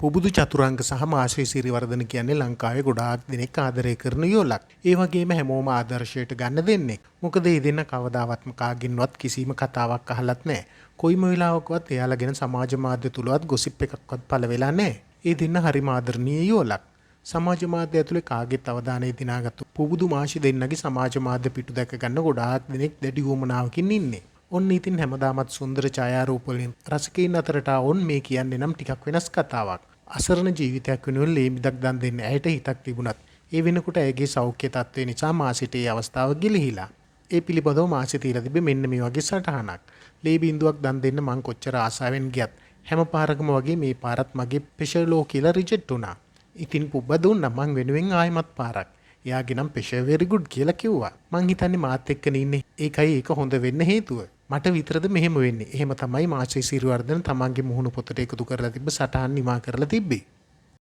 පුබුදු චතුරංග සහ මාශ්‍රී සිරිවර්ධන කියන්නේ ලංකාවේ ගොඩාක් දෙනෙක් ආදරය කරන යෝලක්. ඒ වගේම හැමෝම ආදර්ශයට ගන්න දෙන්නේ. මොකද මේ දෙන්න කවදාවත්ම කාගින්වත් කිසිම කතාවක් අහලත් නැහැ. කොයිම වෙලාවකවත් එයාලා ගැන සමාජ මාධ්‍ය තුලවත් ගොසිප් එකක්වත් පළ වෙලා නැහැ. ඒ දෙන්න හරිම ආදරණීය යෝලක්. සමාජ මාධ්‍ය ඇතුලේ කාගෙත් අවධානය දිනාගත්තු පුබුදු මාෂි දෙන්නගේ සමාජ මාධ්‍ය පිටු දැක ගන්න ගොඩාක් දෙනෙක් දැඩි වුමනාවකින් ඉන්නේ. ඔන්න ඉතින් හැමදාමත් සුන්දර ඡායාරූප වලින් රසිකයින් අතරට ආවොන් මේ කියන්නේ නම් ටිකක් වෙනස් කතාවක්. අසරණ ජීවිතයක් වෙනුවෙන් ලේමිදක් දන් දෙන්න ඇයට හිතක් තිබුණත් ඒ වෙනකොට ඇයගේ සෞඛ්‍ය තත්ත්වය නිසා මාසිට ඒ අවස්ථාව ගිලිහිලා. ඒ පිළිබඳව මාසි තියලා තිබෙ මෙන්න මේ වගේ සටහනක්. ලේ බින්දුවක් දන් දෙන්න මං කොච්චර ආසාවෙන් ගියත් හැම පාරකම වගේ මේ පාරත් මගේ ප්‍රෙෂර් ලෝ කියලා රිජෙක්ට් වුණා. ඉතින් පුබ්බ දුන්නා මං වෙනුවෙන් ආයෙමත් පාරක්. එයාගේ නම් ප්‍රෙෂර් වෙරි ගුඩ් කියලා කිව්වා. මං හිතන්නේ මාත් එක්කනේ ඉන්නේ. ඒකයි ඒක හොඳ වෙන්න හේතුව. මට විතරද මෙහෙම වෙන්නේ. එහෙම තමයි මාශ්‍රී සිරිවර්ධන තමන්ගේ මුහුණු පොතට එකතු කරලා තිබ්බ සටහන් නිමා කරලා තිබ්බේ.